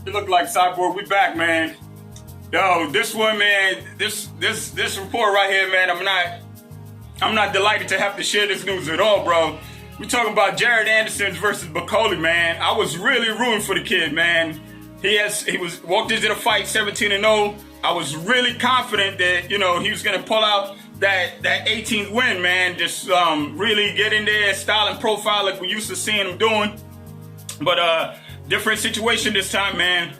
You look like Cyborg. We back, man. Yo, this one, man. This report right here, man. I'm not delighted to have to share this news at all, bro. We talking about Jared Anderson's versus Bakole, man. I was really rooting for the kid, man. He walked into the fight 17-0. I was really confident that he was gonna pull out that 18th win, man. Just really get in there, style and profile like we used to seeing him doing. But different situation this time, man.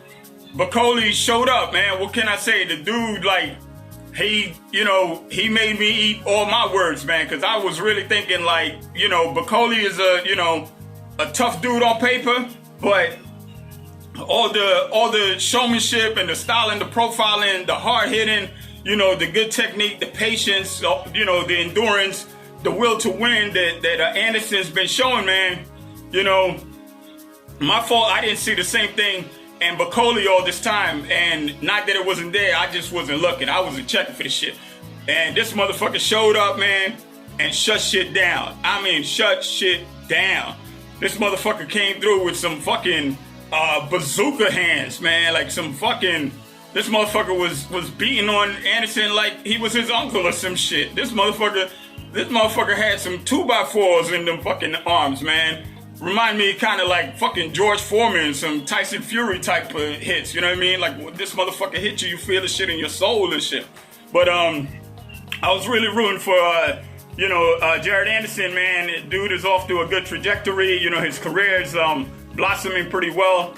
Bakole showed up, man. What can I say? The dude, like, he made me eat all my words, man, because I was really thinking, like, Bakole is a tough dude on paper, but all the showmanship and the styling, the profiling, the hard hitting, the good technique, the patience, the endurance, the will to win that Anderson's been showing, man. My fault, I didn't see the same thing and Bakole all this time, and not that it wasn't there, I just wasn't looking. I wasn't checking for the shit. And this motherfucker showed up, man, and shut shit down. I mean, shut shit down. This motherfucker came through with some fucking bazooka hands, man. Like some fucking, this motherfucker was beating on Anderson like he was his uncle or some shit. This motherfucker had some 2x4s in them fucking arms, man. Remind me kind of like fucking George Foreman, some Tyson Fury type of hits, you know what I mean? Like when this motherfucker hit you, you feel the shit in your soul and shit. But I was really rooting for Jared Anderson, man. Dude is off to a good trajectory. His career is blossoming pretty well.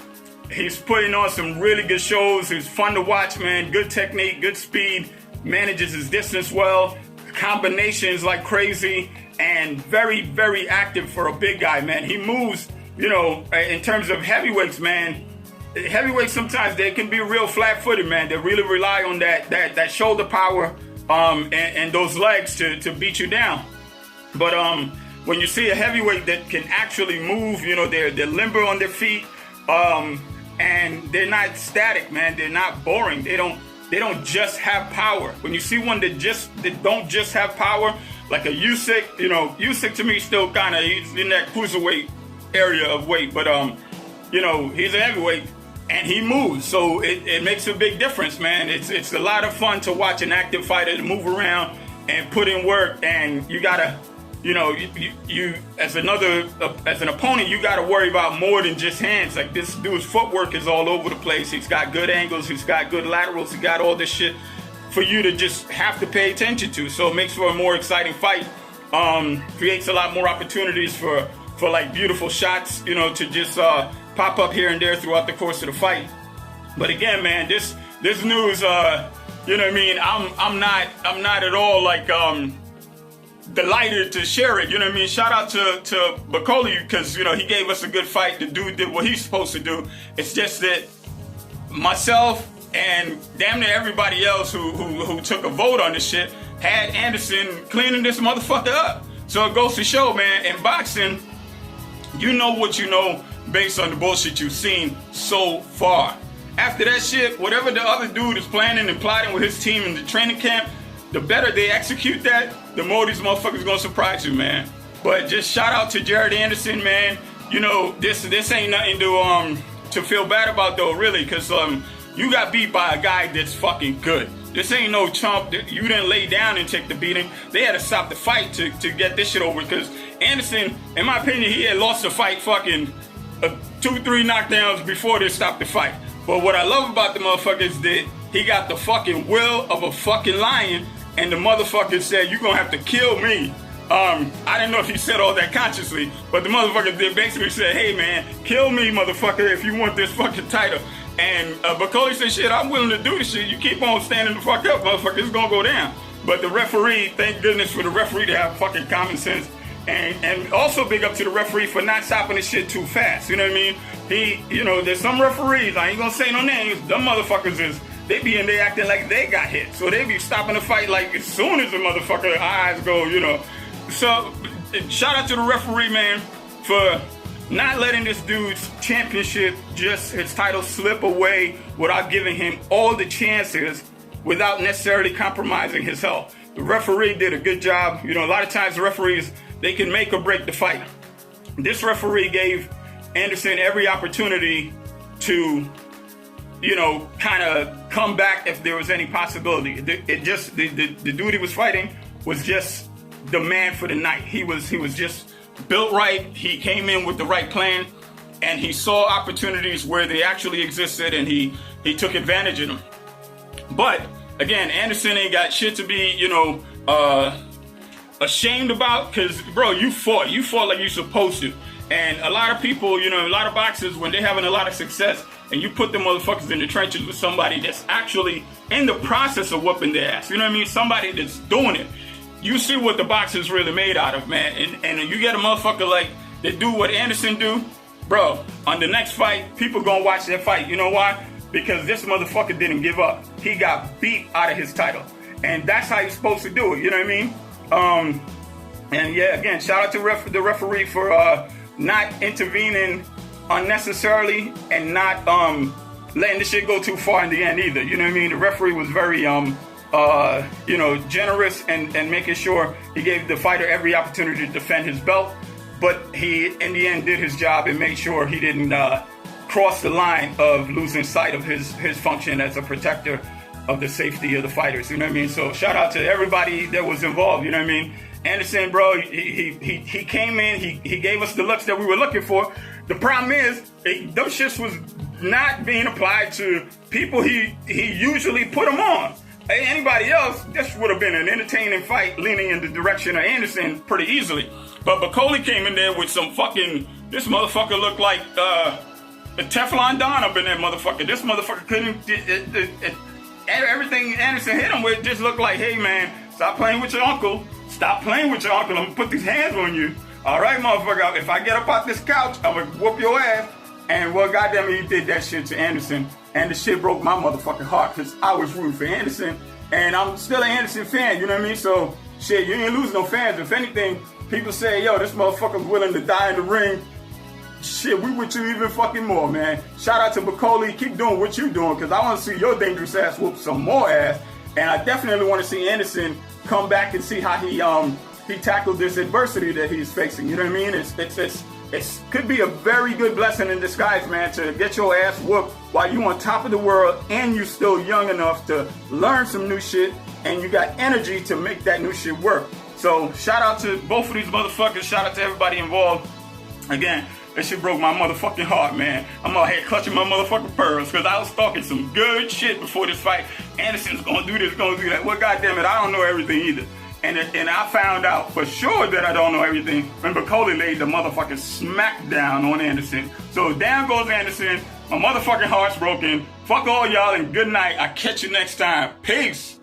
He's putting on some really good shows. He's fun to watch, man. Good technique, good speed, manages his distance well, combinations like crazy, and very, very active for a big guy, man. He moves, in terms of heavyweights, man. Heavyweights sometimes they can be real flat-footed, man. They really rely on that shoulder power and those legs to beat you down. But when you see a heavyweight that can actually move, they're limber on their feet, and they're not static, man. They're not boring. They don't just have power. When you see one that don't just have power, like a Usyk, Usyk to me still kind of, he's in that cruiserweight area of weight, but he's a heavyweight and he moves, so it makes a big difference, man. It's a lot of fun to watch an active fighter to move around and put in work, and you gotta, you as an opponent, you gotta worry about more than just hands. Like this dude's footwork is all over the place. He's got good angles, he's got good laterals, he got all this shit for you to just have to pay attention to. So it makes for a more exciting fight. Creates a lot more opportunities for like beautiful shots, to just pop up here and there throughout the course of the fight. But again, man, this news, you know what I mean? I'm not at all like delighted to share it. You know what I mean? Shout out to Bakole because he gave us a good fight. The dude did what he's supposed to do. It's just that myself and damn near everybody else who took a vote on this shit had Anderson cleaning this motherfucker up. So it goes to show, man, in boxing, you know what you know based on the bullshit you've seen so far. After that shit, whatever the other dude is planning and plotting with his team in the training camp, the better they execute that, the more these motherfuckers gonna surprise you, man. But just shout out to Jared Anderson, man. This ain't nothing to feel bad about though, really, because you got beat by a guy that's fucking good. This ain't no chump. You didn't lay down and take the beating. They had to stop the fight to get this shit over because Anderson, in my opinion, he had lost the fight fucking 2-3 knockdowns before they stopped the fight. But what I love about the motherfucker is that he got the fucking will of a fucking lion, and the motherfucker said, "You're gonna have to kill me." I didn't know if he said all that consciously, but the motherfucker did basically say, "Hey man, kill me, motherfucker, if you want this fucking title." And Bakole said, "Shit, I'm willing to do this shit. You keep on standing the fuck up, motherfucker. It's gonna go down." But the referee, thank goodness for the referee to have fucking common sense. And also big up to the referee for not stopping this shit too fast. You know what I mean? There's some referees, I ain't gonna say no names, them motherfuckers they be in there acting like they got hit. So they be stopping the fight like as soon as the motherfucker eyes go, So shout out to the referee, man, for not letting this dude's championship, just his title, slip away without giving him all the chances without necessarily compromising his health. The referee did a good job. A lot of times the referees, they can make or break the fight. This referee gave Anderson every opportunity to kind of come back if there was any possibility. The dude he was fighting was just the man for the night. He was just built right. He came in with the right plan, and he saw opportunities where they actually existed, and he took advantage of them. But again, Anderson ain't got shit to be, ashamed about, because, bro, you fought like you're supposed to. And a lot of people, a lot of boxers, when they're having a lot of success, and you put them motherfuckers in the trenches with somebody that's actually in the process of whooping their ass, you know what I mean? Somebody that's doing it. You see what the boxer's really made out of, man. And you get a motherfucker like that do what Anderson do, bro, on the next fight, people gonna watch that fight. You know why? Because this motherfucker didn't give up. He got beat out of his title. And that's how you're supposed to do it, you know what I mean? And yeah, again, shout out to the referee for not intervening unnecessarily and not letting the shit go too far in the end either. You know what I mean? The referee was very generous and making sure he gave the fighter every opportunity to defend his belt. But he, in the end, did his job and made sure he didn't cross the line of losing sight of his function as a protector of the safety of the fighters. You know what I mean? So shout out to everybody that was involved. You know what I mean? Anderson, bro, he came in, he gave us the looks that we were looking for. The problem is, those shits was not being applied to people he usually put them on. Anybody else, this would have been an entertaining fight leaning in the direction of Anderson pretty easily. But Bakole came in there with some this motherfucker looked like a Teflon Don up in that motherfucker. This motherfucker couldn't, everything Anderson hit him with just looked like, hey man, stop playing with your uncle. Stop playing with your uncle. I'm gonna put these hands on you. All right, motherfucker, if I get up off this couch, I'm gonna whoop your ass. And well, goddamn it, he did that shit to Anderson. And the shit broke my motherfucking heart because I was rooting for Anderson. And I'm still an Anderson fan, you know what I mean? So, shit, you ain't losing no fans. If anything, people say, yo, this motherfucker's willing to die in the ring. Shit, we with you even fucking more, man. Shout out to Bakole. Keep doing what you doing because I want to see your dangerous ass whoop some more ass. And I definitely want to see Anderson come back and see how he tackled this adversity that he's facing. You know what I mean? It could be a very good blessing in disguise, man, to get your ass whooped while you on top of the world and you still young enough to learn some new shit and you got energy to make that new shit work. So shout out to both of these motherfuckers. Shout out to everybody involved. Again, that shit broke my motherfucking heart, man. I'm out here clutching my motherfucking pearls because I was talking some good shit before this fight. Anderson's gonna do this, gonna do that. Well, goddamn it, I don't know everything either. And I found out for sure that I don't know everything when Bakole laid the motherfucking smack down on Anderson. So down goes Anderson. My motherfucking heart's broken. Fuck all y'all and good night. I'll catch you next time. Peace.